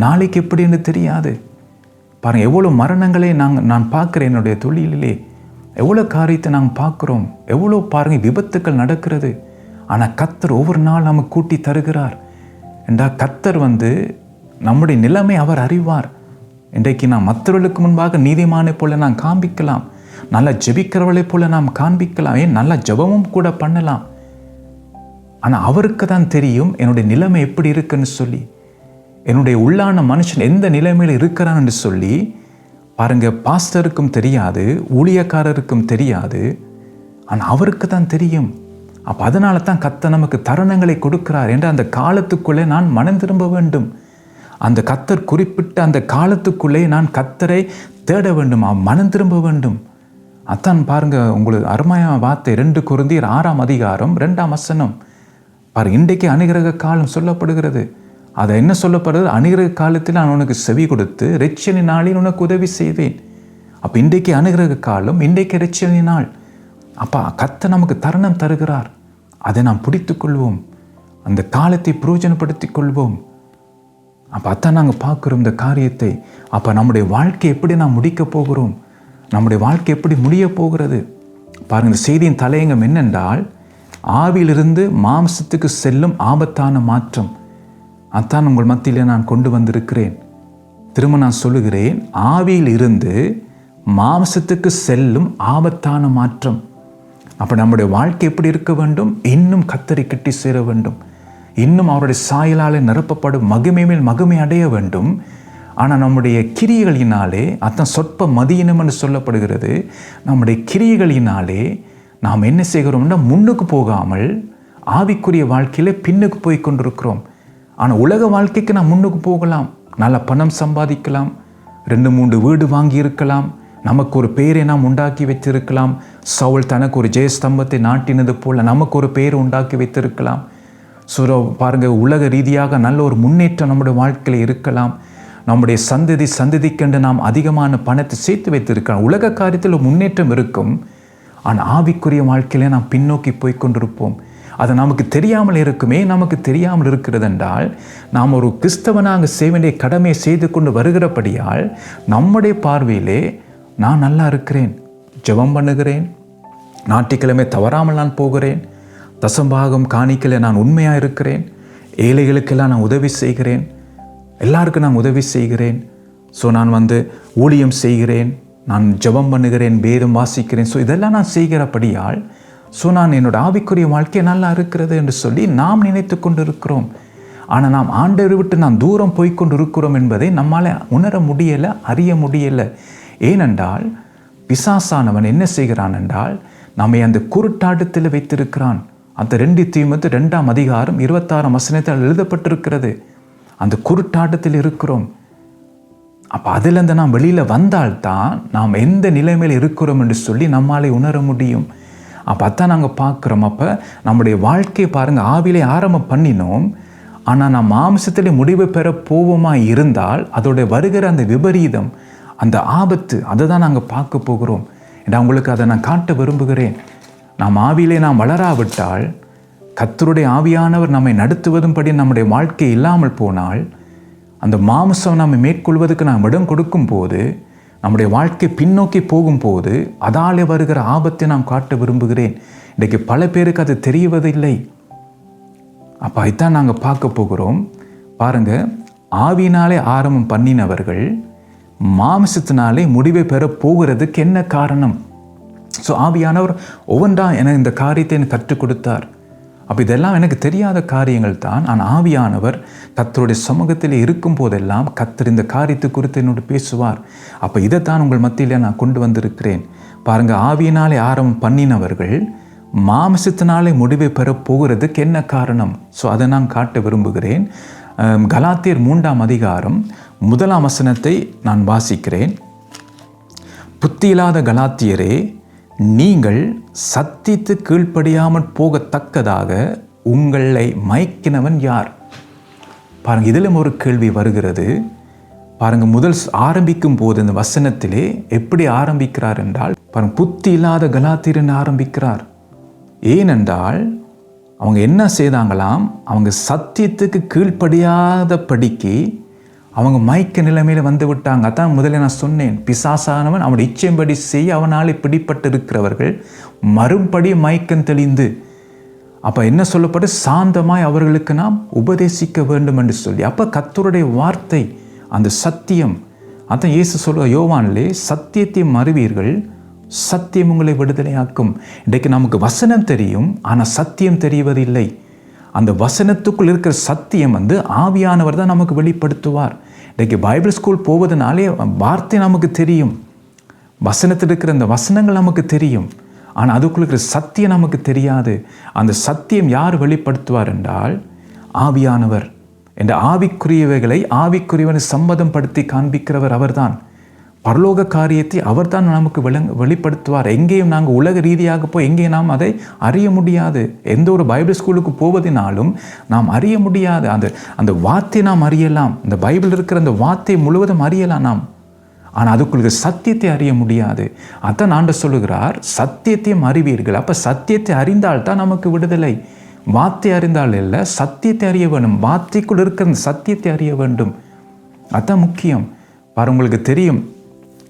நாளைக்கு எப்படின்னு தெரியாது. பாருங்க, எவ்வளோ மரணங்களே நான் பார்க்குறேன். என்னுடைய தொழிலிலே எவ்வளோ காரியத்தை நாங்கள் பார்க்குறோம். எவ்வளோ பாருங்க விபத்துக்கள் நடக்கிறது. ஆனால் கர்த்தர் ஒவ்வொரு நாள் நமக்கு கூட்டி தருகிறார். என்றால் கர்த்தர் நம்முடைய நிலைமை அவர் அறிவார். இன்றைக்கு நாம் மற்றவர்களுக்கு முன்பாக நீதிமானை போல நாம் காண்பிக்கலாம். நல்லா ஜெபிக்கிறவளை போல நாம் காண்பிக்கலாம். ஏன் நல்லா ஜெபமும் கூட பண்ணலாம். ஆனால் அவருக்கு தான் தெரியும் என்னுடைய நிலைமை எப்படி இருக்குன்னு சொல்லி, என்னுடைய உள்ளான மனுஷன் எந்த நிலைமையில் இருக்கிறான்னு சொல்லி. பாருங்க, பாஸ்டருக்கும் தெரியாது, ஊழியக்காரருக்கும் தெரியாது, ஆனால் அவருக்கு தான் தெரியும். அப்போ அதனால தான் கர்த்தர் நமக்கு தருணங்களை கொடுக்கிறார். என்று அந்த காலத்துக்குள்ளே நான் மனம் திரும்ப வேண்டும். அந்த கர்த்தர் குறிப்பிட்ட அந்த காலத்துக்குள்ளே நான் கர்த்தரை தேட வேண்டும், மனம் திரும்ப வேண்டும். அதான் பாருங்க, உங்களுக்கு அருமையான வார்த்தை 2 கொரிந்தியர் 6ஆம் அதிகாரம் 2ஆம் வசனம். பாரு, இன்றைக்கு அனுகிரக காலம் சொல்லப்படுகிறது. அதை என்ன சொல்லப்படுறது? அனுகிரக காலத்தில் நான் உனக்கு செவி கொடுத்து இரட்சணி நாளில் உனக்கு உதவி செய்வேன். அப்போ இன்றைக்கு அனுகிரக காலம், இன்றைக்கு இரட்சணி நாள். அப்போ கர்த்தர் நமக்கு தருணம் தருகிறார். அதை நாம் பிடித்து கொள்வோம், அந்த காலத்தை பிரயோஜனப்படுத்திக் கொள்வோம். அப்போ அதான் நாங்கள் பார்க்குறோம் இந்த காரியத்தை. அப்போ நம்முடைய வாழ்க்கை எப்படி நாம் முடிக்க போகிறோம், நம்முடைய வாழ்க்கை எப்படி முடிய போகிறது. பாருங்கள், இந்த செய்தியின் தலையங்கம் என்னென்றால் ஆவியிலிருந்து மாம்சத்துக்கு செல்லும் ஆபத்தான மாற்றம். அதான் உங்கள் மத்தியிலே நான் கொண்டு வந்திருக்கிறேன். திரும்ப நான் சொல்லுகிறேன், ஆவியில் இருந்து மாம்சத்துக்கு செல்லும் ஆபத்தான மாற்றம். அப்போ நம்முடைய வாழ்க்கை எப்படி இருக்க வேண்டும்? இன்னும் கர்த்தரை கிட்டி சேர வேண்டும், இன்னும் அவருடைய சாயலாலே நிரப்பப்படும் மகிமை மேல் மகிமை அடைய வேண்டும். ஆனால் நம்முடைய கிரியைகளினாலே, அதான் சொற்ப மதியினம் என்று சொல்லப்படுகிறது, நம்முடைய கிரியைகளினாலே நாம் என்ன செய்கிறோம்னா முன்னுக்கு போகாமல் ஆவிக்குரிய வாழ்க்கையில பின்னுக்கு போய் கொண்டிருக்கிறோம். ஆனால் உலக வாழ்க்கைக்கு நாம் முன்னுக்கு போகலாம், நல்ல பணம் சம்பாதிக்கலாம், 2-3 வீடு வாங்கி இருக்கலாம், நமக்கு ஒரு பெயரை நாம் உண்டாக்கி வைத்திருக்கலாம். சவுல் தனக்கு ஒரு ஜெயஸ்தம்பத்தை நாட்டினது போல நமக்கு ஒரு பெயரை உண்டாக்கி வைத்திருக்கலாம். ஸோ பாருங்க, உலக ரீதியாக நல்ல ஒரு முன்னேற்றம் நம்முடைய வாழ்க்கையில் இருக்கலாம். நம்முடைய சந்ததிக்கென்று நாம் அதிகமான பணத்தை சேர்த்து வைத்திருக்கலாம். உலக காரியத்தில் ஒரு முன்னேற்றம் இருக்கும். ஆனால் ஆவிக்குரிய வாழ்க்கையிலே நாம் பின்னோக்கி போய் கொண்டிருப்போம். அது நமக்கு தெரியாமல் இருக்குமே. நமக்கு தெரியாமல் இருக்கிறது என்றால் நாம் ஒரு கிறிஸ்தவனாக செய்ய வேண்டிய கடமையை செய்து கொண்டு வருகிறபடியால் நம்முடைய பார்வையிலே நான் நல்லா இருக்கிறேன், ஜெபம் பண்ணுகிறேன், ஞாயிற்றுக்கிழமை தவறாமல் நான் போகிறேன், தசம்பாகம் காணிக்கையில நான் உண்மையாக இருக்கிறேன், ஏழைகளுக்கெல்லாம் நான் உதவி செய்கிறேன், எல்லாருக்கும் நான் உதவி செய்கிறேன், ஸோ நான் ஊழியம் செய்கிறேன், நான் ஜெபம் பண்ணுகிறேன், வேதம் வாசிக்கிறேன், ஸோ இதெல்லாம் நான் செய்கிறபடியால் ஸோ நான் என்னோடய ஆவிக்குரிய வாழ்க்கை நல்லா இருக்கிறது என்று சொல்லி நாம் நினைத்து கொண்டு இருக்கிறோம். ஆனால் நாம் ஆண்டவரை விட்டு நாம் தூரம் போய்கொண்டு இருக்கிறோம் என்பதை நம்மால் உணர முடியலை, அறிய முடியலை. ஏனென்றால் பிசாசானவன் என்ன செய்கிறான் என்றால் நம்மை அந்த குருட்டாட்டத்தில் வைத்திருக்கிறான். அந்த 2 தீமோத்தேயு 2ஆம் அதிகாரம் 26ஆம் வசனத்தில் எழுதப்பட்டிருக்கிறது. அந்த குருட்டாட்டத்தில் இருக்கிறோம். அப்போ அதிலிருந்து நாம் வெளியில் வந்தால்தான் நாம் எந்த நிலைமையில் இருக்கிறோம் என்று சொல்லி நம்மாலே உணர முடியும். அப்போ அதான் நாங்கள் பார்க்குறோம். அப்போ நம்முடைய வாழ்க்கையை பாருங்கள், ஆவிலே ஆரம்பம் பண்ணினோம், ஆனால் நாம் மாம்சத்திலே முடிவு பெற போவோமா இருந்தால் அதோட வருகிற அந்த விபரீதம், அந்த ஆபத்து, அதை தான் நாங்கள் பார்க்க போகிறோம். ஏன்னா உங்களுக்கு அதை நான் காட்ட விரும்புகிறேன். நாம் ஆவியிலே நாம் வளராவிட்டால், கர்த்தருடைய ஆவியானவர் நம்மை நடத்துவதும் படி நம்முடைய வாழ்க்கை இல்லாமல் போனால், அந்த மாம்சம் நம்மை மேற்கொள்வதற்கு நாம் இடம் கொடுக்கும் போது, நம்முடைய வாழ்க்கை பின்னோக்கி போகும்போது அதாலே வருகிற ஆபத்தை நாம் காட்ட விரும்புகிறேன். இன்றைக்கு பல பேருக்கு அது தெரிவதில்லை. அப்போ அதுதான் நாங்கள் பார்க்க போகிறோம். பாருங்கள், ஆவியினாலே ஆரம்பம் பண்ணினவர்கள் மாம்சத்தினாலே முடிவை பெற போகிறதுக்கு என்ன காரணம்? ஸோ ஆவியானவர் ஒவ்வொன்றா எனக்கு இந்த காரியத்தை எனக்கு கற்றுக் கொடுத்தார். அப்போ இதெல்லாம் எனக்கு தெரியாத காரியங்கள் தான். ஆனால் ஆவியானவர் கர்த்தருடைய சமூகத்தில் இருக்கும் போதெல்லாம் கர்த்தர் இந்த காரியத்தை குறித்து என்னோடு பேசுவார். அப்போ இதைத்தான் உங்கள் மத்தியில் நான் கொண்டு வந்திருக்கிறேன். பாருங்கள், ஆவியினாலே ஆரம்பம் பண்ணினவர்கள் மாம்சத்தினாலே முடிவை பெற போகிறதுக்கு என்ன காரணம்? ஸோ அதை நான் காட்ட விரும்புகிறேன். கலாத்தியர் 3ஆம் அதிகாரம் 1ஆம் வசனத்தை நான் வாசிக்கிறேன். புத்தியில்லாத கலாத்தியரே, நீங்கள் சத்தியத்து கீழ்ப்படியாமல் போகத்தக்கதாக உங்களை மயக்கினவன் யார்? பாருங்கள், இதிலும் ஒரு கேள்வி வருகிறது. பாருங்கள், முதல் ஆரம்பிக்கும் போது இந்த வசனத்திலே எப்படி ஆரம்பிக்கிறார் என்றால், பாருங்கள், புத்தி இல்லாத கலாத்தியர் என்று ஆரம்பிக்கிறார். ஏனென்றால் அவங்க என்ன செய்தாங்களாம், அவங்க சத்தியத்துக்கு கீழ்ப்படியாத படிக்கு அவங்க மயக்க நிலைமையில் வந்து விட்டாங்க. அதான் முதல்ல நான் சொன்னேன், பிசாசானவன் அவனுடைய இச்சையின்படி செய்ய அவனாலே பிடிப்பட்டு இருக்கிறவர்கள் மறுபடி மயக்கம் தெளிந்து, அப்போ என்ன சொல்லப்பட்டு, சாந்தமாய் அவர்களுக்கு நாம் உபதேசிக்க வேண்டும் என்று சொல்லி. அப்போ கர்த்தருடைய வார்த்தை, அந்த சத்தியம், அதான் இயேசு சொல்ல யோவானிலே, சத்தியத்தை அறிவீர்கள், சத்தியம் உங்களை விடுதலையாக்கும். இன்றைக்கு நமக்கு வசனம் தெரியும், ஆனால் சத்தியம் தெரிவதில்லை. அந்த வசனத்துக்குள் இருக்கிற சத்தியம் ஆவியானவர் தான் நமக்கு வெளிப்படுத்துவார். இன்றைக்கு பைபிள் ஸ்கூல் போவதனாலே வார்த்தை நமக்கு தெரியும், வசனத்தில் இருக்கிற அந்த வசனங்கள் நமக்கு தெரியும், ஆனால் அதுக்குள்ள இருக்கிற சத்தியம் நமக்கு தெரியாது. அந்த சத்தியம் யார் வெளிப்படுத்துவார் என்றால் ஆவியானவர். என்ற ஆவிக்குரியவைகளை ஆவிக்குரியவனை சம்மதம் படுத்தி காண்பிக்கிறவர் அவர்தான். பரலோக காரியத்தை அவர் தான் நமக்கு வெளிப்படுத்துவார். எங்கேயும் நாங்கள் உலக ரீதியாக போய் எங்கேயும் நாம் அதை அறிய முடியாது. எந்த ஒரு பைபிள் ஸ்கூலுக்கு போவதினாலும் நாம் அறிய முடியாது. அந்த வார்த்தை நாம் அறியலாம், இந்த பைபிள் இருக்கிற அந்த வார்த்தை முழுவதும் அறியலாம் நாம், ஆனால் அதுக்குள்ள சத்தியத்தை அறிய முடியாது. அதான் ஆண்டவர் சொல்லுகிறார், சத்தியத்தையும் அறிவீர்கள். அப்போ சத்தியத்தை அறிந்தால்தான் நமக்கு விடுதலை. வார்த்தை அறிந்தால் இல்லை, சத்தியத்தை அறிய வேண்டும். வார்த்தைக்குள் இருக்கிற அந்த சத்தியத்தை அறிய வேண்டும். அதுதான் முக்கியம். பாரு, உங்களுக்கு தெரியும்,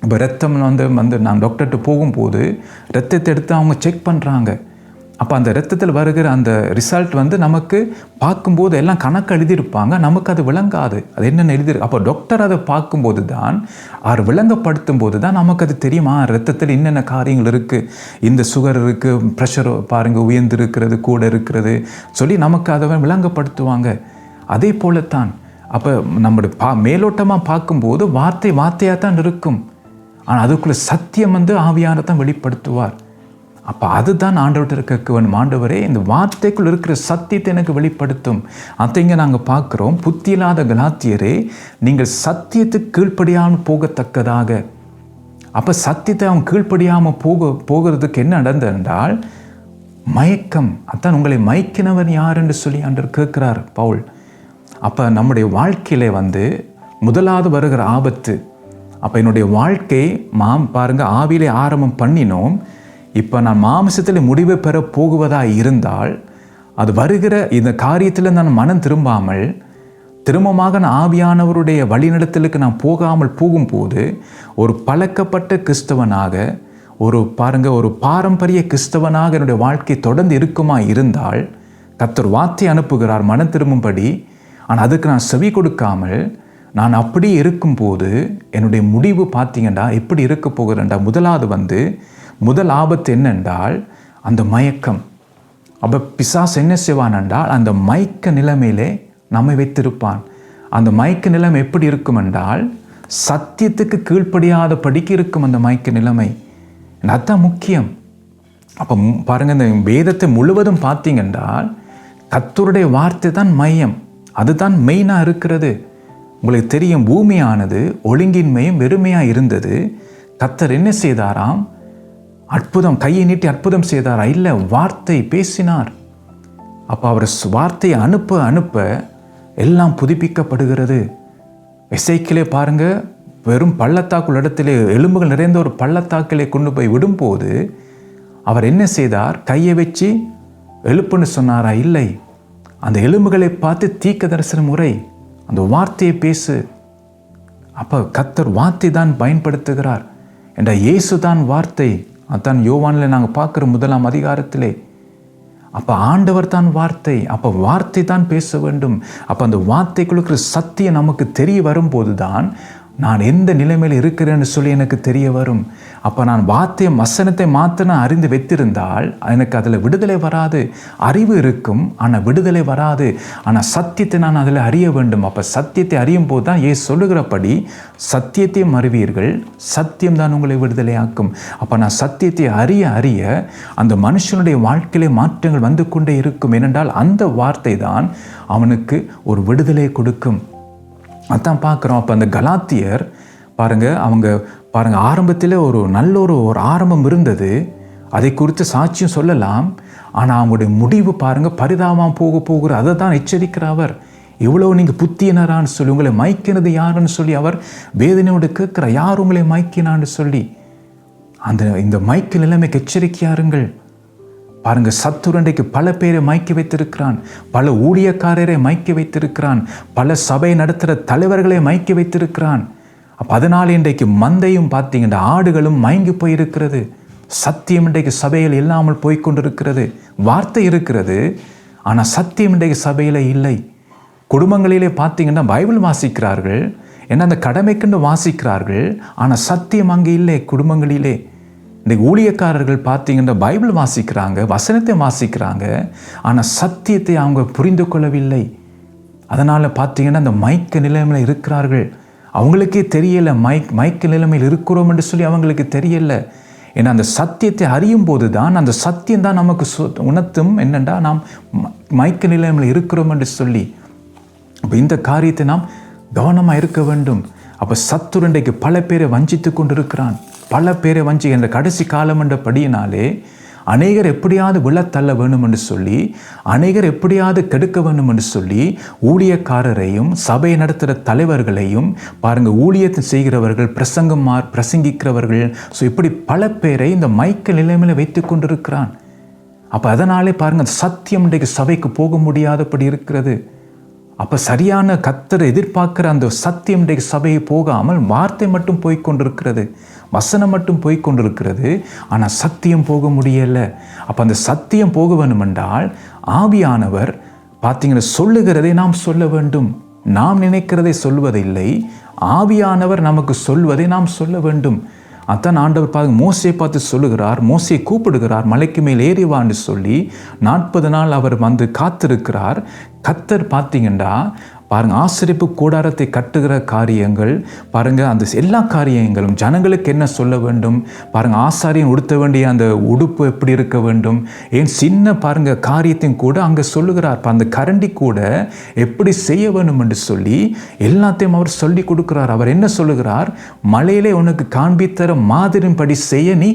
இப்போ ரத்தம் நான் டாக்டர்கிட்ட போகும்போது ரத்தத்தை எடுத்து அவங்க செக் பண்ணுறாங்க. அப்போ அந்த ரத்தத்தில் வருகிற அந்த ரிசல்ட் நமக்கு பார்க்கும்போது எல்லாம் கணக்கு எழுதியிருப்பாங்க, நமக்கு அது விளங்காது, அது என்னென்னு எழுதிருக்கு. அப்போ டாக்டர் அதை பார்க்கும்போது தான், அவர் விளங்கப்படுத்தும் போது தான் நமக்கு அது தெரியுமா, ரத்தத்தில் என்னென்ன காரியங்கள் இருக்குது, இந்த சுகர் இருக்குது, ப்ரெஷர் பாருங்கள் உயர்ந்து இருக்கிறது, கூட இருக்கிறது சொல்லி நமக்கு அதை விளங்கப்படுத்துவாங்க. அதே போலத்தான் அப்போ நம்முடைய மேலோட்டமாக பார்க்கும்போது வார்த்தையாக தான் இருக்கும், ஆனால் அதுக்குள்ளே சத்தியம் ஆவியானவர் தான் வெளிப்படுத்துவார். அப்போ அதுதான் ஆண்டவர்கிட்ட கேட்க வேண்டும், ஆண்டவரே இந்த வார்த்தைக்குள் இருக்கிற சத்தியத்தை எனக்கு வெளிப்படுத்தும். அதை இங்கே நாங்கள் பார்க்குறோம், புத்தியில்லாத கலாத்தியரே, நீங்கள் சத்தியத்துக்கு கீழ்ப்படியாமல் போகத்தக்கதாக. அப்போ சத்தியத்தை அவன் கீழ்ப்படியாமல் போகிறதுக்கு என்ன நடந்தது என்றால் மயக்கம். அதான் உங்களை மயக்கினவன் யார் என்று சொல்லி ஆண்டவர் கேட்கிறார் பவுல். அப்போ நம்முடைய வாழ்க்கையிலே முதலாவது வருகிற ஆபத்து. அப்போ என்னுடைய வாழ்க்கை பாருங்கள், ஆவியிலே ஆரம்பம் பண்ணினோம், இப்போ நான் மாம்சத்தில் முடிவை பெற போகுவதாக இருந்தால் அது வருகிற இந்த காரியத்தில் நான் மனம் திரும்பாமல் திரும்பமாக நான் ஆவியானவருடைய வழிநடத்தலுக்கு நான் போகாமல் போகும்போது ஒரு பழக்கப்பட்ட கிறிஸ்தவனாக ஒரு பாரம்பரிய கிறிஸ்தவனாக என்னுடைய வாழ்க்கை தொடர்ந்து இருக்குமா இருந்தால் கர்த்தர் வார்த்தை அனுப்புகிறார் மனம் திரும்பும்படி, ஆனால் அதுக்கு நான் செவி கொடுக்காமல் நான் அப்படி இருக்கும்போது என்னுடைய முடிவு பார்த்தீங்கன்னா எப்படி இருக்க போகிறேன்டா, முதலாவது முதல் ஆபத்து என்னென்றால் அந்த மயக்கம். அப்போ பிசாசு என்ன செய்வான் என்றால் அந்த மயக்க நிலைமையிலே நம்மை வைத்திருப்பான். அந்த மயக்க நிலைமை எப்படி இருக்கும் என்றால் சத்தியத்துக்கு கீழ்ப்படியாத படிக்க இருக்கும் அந்த மயக்க நிலைமை. அதுதான் முக்கியம். அப்போ பாருங்கள், இந்த வேதத்தை முழுவதும் பார்த்தீங்கன்றால் கர்த்தருடைய வார்த்தை தான் மையம், அதுதான் மெயினாக இருக்கிறது. உங்களுக்கு தெரியும், பூமியானது ஒழுங்கின்மையும் வெறுமையாக இருந்தது. கர்த்தர் என்ன செய்தாராம்? அற்புதம், கையை நீட்டி அற்புதம் செய்தாரா? இல்லை, வார்த்தை பேசினார். அப்போ அவர் வார்த்தையை அனுப்ப அனுப்ப எல்லாம் புதுப்பிக்கப்படுகிறது. எசேக்கியேலே பாருங்க, வெறும் பள்ளத்தாக்குள்ள இடத்திலே எலும்புகள் நிறைந்த ஒரு பள்ளத்தாக்கிலே கொண்டு போய் விடும்போது அவர் என்ன செய்தார்? கையை வச்சு எழுப்புன்னு சொன்னாரா? இல்லை, அந்த எலும்புகளை பார்த்து தீர்க்க தரிசன முறை, அந்த வார்த்தையை பேசு. அப்போ கர்த்தர் வார்த்தை தான் பயன்படுத்துகிறார் என்ற இயேசு தான் வார்த்தை. அதான் யோவானில் நாங்கள் பார்க்குற 1ஆம் அதிகாரத்திலே. அப்போ ஆண்டவர் தான் வார்த்தை. அப்போ வார்த்தை தான் பேச வேண்டும். அப்போ அந்த வார்த்தைக்குள்ள சத்தியம் நமக்கு தெரிய வரும்போது தான் நான் எந்த நிலைமையில் இருக்கிறேன்னு சொல்லி எனக்கு தெரிய வரும். அப்போ நான் வார்த்தையை வசனத்தை மாத்திர அறிந்து வைத்திருந்தால் எனக்கு அதில் விடுதலை வராது. அறிவு இருக்கும், ஆனால் விடுதலை வராது. ஆனால் சத்தியத்தை நான் அதில் அறிய வேண்டும். அப்போ சத்தியத்தை அறியும் போது தான் சொல்லுகிறபடி சத்தியத்தையும் அறிவீர்கள், சத்தியம் தான் உங்களை விடுதலையாக்கும். அப்போ நான் சத்தியத்தை அறிய அறிய அந்த மனுஷனுடைய வாழ்க்கையிலே மாற்றங்கள் வந்து கொண்டே இருக்கும். ஏனென்றால் அந்த வார்த்தை தான் அவனுக்கு ஒரு விடுதலை கொடுக்கும். அதான் பார்க்குறோம். அப்போ அந்த கலாத்தியர் பாருங்க ஆரம்பத்தில் ஒரு நல்ல ஒரு ஆரம்பம் இருந்தது. அதை குறித்து சாட்சியம் சொல்லலாம். ஆனால் அவங்களுடைய முடிவு பாருங்க பரிதாபமாக போகிற அதை தான் எச்சரிக்கிறவர். இவ்வளோ நீங்கள் புத்தியினரான்னு சொல்லி, உங்களை மயக்கினது யாருன்னு சொல்லி அவர் வேதனையோடு கேட்குற, யார் உங்களை மயக்கினான்னு சொல்லி. இந்த மயக்க நிலைமைக்கு எச்சரிக்கையாருங்கள். பாருங்க, சத்துரண்டைக்கு பல பேரை மயக்கி வைத்திருக்கிறான், பல ஊழியக்காரரை மயக்கி வைத்திருக்கிறான், பல சபை நடத்துகிற தலைவர்களை மயக்கி வைத்திருக்கிறான். அப்போ அதனால் இன்றைக்கு மந்தையும் பார்த்தீங்கன்னா ஆடுகளும் மயங்கி போயிருக்கிறது. சத்தியம் இன்றைக்கு சபையில் இல்லாமல் போய்கொண்டிருக்கிறது. வார்த்தை இருக்கிறது, ஆனால் சத்தியம் இன்றைக்கு சபையில் இல்லை. குடும்பங்களிலே பார்த்தீங்கன்னா பைபிள் வாசிக்கிறார்கள், ஏன்னா அந்த கடமைக்குன்னு வாசிக்கிறார்கள், ஆனால் சத்தியம் அங்கே இல்லை. குடும்பங்களிலே இன்றைக்கு ஊழியக்காரர்கள் பார்த்தீங்கன்னா பைபிள் வாசிக்கிறாங்க, வசனத்தை வாசிக்கிறாங்க, ஆனால் சத்தியத்தை அவங்க புரிந்து கொள்ளவில்லை. அதனால் பார்த்தீங்கன்னா அந்த மயக்க நிலைமையில் இருக்கிறார்கள். அவங்களுக்கே தெரியலை மயக்க நிலைமையில் இருக்கிறோம் என்று சொல்லி அவங்களுக்கு தெரியலை. ஏன்னா அந்த சத்தியத்தை அறியும் போது தான் அந்த சத்தியம் தான் நமக்கு உணர்த்தும் என்னென்றா நாம் மயக்க நிலைமையில் இருக்கிறோம் என்று சொல்லி. அப்போ இந்த காரியத்தை நாம் கவனமாக இருக்க வேண்டும். அப்போ சத்துருண்டைக்கு பல பேரை வஞ்சித்து கொண்டு இருக்கிறான், பல பேரை வஞ்சி என்ற கடைசி காலம் என்ற படியினாலே அநேகர் எப்படியாவது விழத்தள்ள வேண்டும் என்று சொல்லி, அநேகர் எப்படியாவது கெடுக்க வேண்டும் என்று சொல்லி ஊழியக்காரரையும் சபையை நடத்துகிற தலைவர்களையும் பாருங்கள், ஊழியத்தை செய்கிறவர்கள், பிரசங்கிக்கிறவர்கள், ஸோ இப்படி பல பேரை இந்த மயக்க நிலைமையில் வைத்து கொண்டிருக்கிறான். அப்போ அதனாலே பாருங்கள், சத்தியம் இன்றைக்கு சபைக்கு போக முடியாதபடி இருக்கிறது. அப்போ சரியான கர்த்தரை எதிர்பார்க்குற அந்த சத்தியம் இன்றைக்கு சபையை போகாமல் வார்த்தை மட்டும் போய்கொண்டிருக்கிறது, வசனம் மட்டும் போய்கொண்டிருக்கிறது, ஆனால் சத்தியம் போக முடியலை. அப்போ அந்த சத்தியம் போக வேண்டும் என்றால் ஆவியானவர் பார்த்தீங்கன்னா சொல்லுகிறதை நாம் சொல்ல வேண்டும். நாம் நினைக்கிறதை சொல்வதில்லை, ஆவியானவர் நமக்கு சொல்வதை நாம் சொல்ல வேண்டும். அதான் ஆண்டவர் மோசையை பார்த்து சொல்லுகிறார், மோசையை கூப்பிடுகிறார், மலைக்கு மேல் ஏறிவான்னு சொல்லி 40 நாள் அவர் வந்து காத்திருக்கிறார். கர்த்தர் பார்த்தீங்கன்னா பாருங்க, ஆசரிப்பு கூடாரத்தை கட்டுகிற காரியங்கள் பாருங்க, அந்த எல்லா காரியங்களும் ஜனங்களுக்கு என்ன சொல்ல வேண்டும் பாருங்க, ஆசாரியன் உடுத்த வேண்டிய அந்த உடுப்பு எப்படி இருக்க வேண்டும், ஏன் சின்ன பாருங்க காரியத்தையும் கூட அங்கே சொல்லுகிறார். அந்த கரண்டி கூட எப்படி செய்ய வேண்டும் என்று சொல்லி எல்லாத்தையும் அவர் சொல்லி கொடுக்கிறார். அவர் என்ன சொல்லுகிறார்? மலையிலே உனக்கு காண்பித்தர மாதிரின்படி செய்ய நீ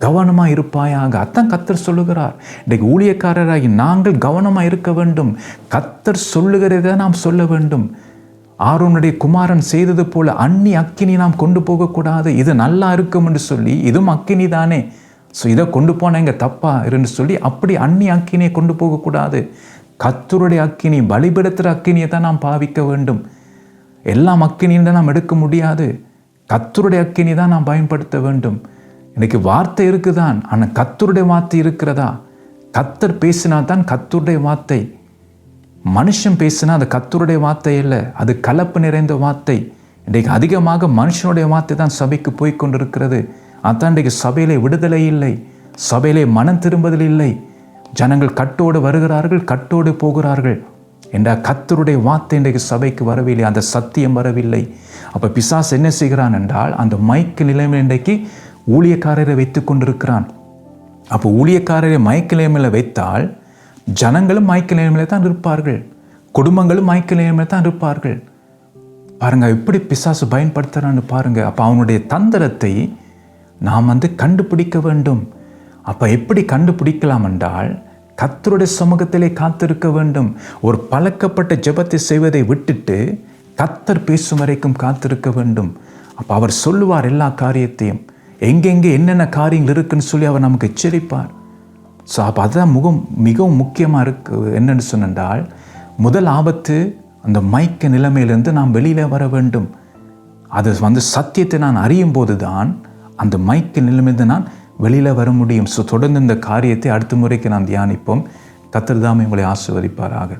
கவனமாக இருப்பாயாக. அதான் கர்த்தர் சொல்லுகிறார். இன்றைக்கு ஊழியக்காரராகி நாங்கள் கவனமாக இருக்க வேண்டும். கர்த்தர் சொல்லுகிறதை நாம் சொல்ல வேண்டும். ஆரோனுடைய குமாரன் செய்தது போல அந்நி அக்கினி நாம் கொண்டு போகக்கூடாது. இது நல்லா இருக்கும் என்று சொல்லி, இதுவும் அக்கினி தானே, ஸோ இதை கொண்டு போனால் இங்கே தப்பா என்று சொல்லி அப்படி அந்நி அக்கினியை கொண்டு போகக்கூடாது. கர்த்தருடைய அக்கினி, பலிபீடத்திற அக்கினியை தான் நாம் பாவிக்க வேண்டும். எல்லாம் அக்கினியை நாம் எடுக்க முடியாது. கர்த்தருடைய அக்கினி தான் நாம் பயன்படுத்த வேண்டும். இன்னைக்கு வார்த்தை இருக்குதான், ஆனால் கர்த்தருடைய வார்த்தை இருக்கிறதா? கர்த்தர் பேசினா தான் கர்த்தருடைய வார்த்தை. மனுஷன் பேசினா அது கர்த்தருடைய வார்த்தை இல்லை, அது கலப்பு நிறைந்த வார்த்தை. இன்றைக்கு அதிகமாக மனுஷனுடைய வார்த்தை தான் சபைக்கு போய் கொண்டிருக்கிறது. அதான் இன்றைக்கு சபையிலே விடுதலை இல்லை, சபையிலே மனம் திரும்புதல் இல்லை. ஜனங்கள் கட்டோடு வருகிறார்கள், கட்டோடு போகிறார்கள். என்ற கர்த்தருடைய வார்த்தை இன்றைக்கு சபைக்கு வரவில்லை, அந்த சத்தியம் வரவில்லை. அப்போ பிசாசு என்ன செய்கிறான் என்றால், அந்த மைக்கு நிலைமையில் இன்றைக்கு ஊழியக்காரரை வைத்து கொண்டிருக்கிறான். அப்போ ஊழியக்காரரை மயக்க நிலைமையில் வைத்தால் ஜனங்களும் மயக்க நிலைமையில் தான் இருப்பார்கள், குடும்பங்களும் மயக்க நிலைமையில் தான் இருப்பார்கள். பாருங்க எப்படி பிசாசு பயன்படுத்துகிறான்னு பாருங்க. அப்போ அவனுடைய தந்திரத்தை நாம் கண்டுபிடிக்க வேண்டும். அப்போ எப்படி கண்டுபிடிக்கலாம் என்றால், கர்த்தருடைய சமூகத்திலே காத்திருக்க வேண்டும். ஒரு பழக்கப்பட்ட ஜெபத்தை செய்வதை விட்டுட்டு கர்த்தர் பேசும் வரைக்கும் காத்திருக்க வேண்டும். அப்போ அவர் சொல்லுவார் எல்லா காரியத்தையும், எங்கெங்கே என்னென்ன காரியங்கள் இருக்குன்னு சொல்லி அவர் நமக்கு எச்சரிப்பார். ஸோ அப்போ அதுதான் மிகவும் முக்கியமாக இருக்குது. என்னென்னு சொன்னால், முதல் ஆபத்து அந்த மயக்க நிலைமையிலிருந்து நாம் வெளியில் வர வேண்டும். அது சத்தியத்தை நான் அறியும் போது தான் அந்த மயக்க நிலைமையிலிருந்து நான் வெளியில் வர முடியும். ஸோ தொடர்ந்து இந்த காரியத்தை அடுத்த முறைக்கு நாம் தியானிப்போம். கர்த்தர் தாமே உங்களை ஆசீர்வதிப்பாராக.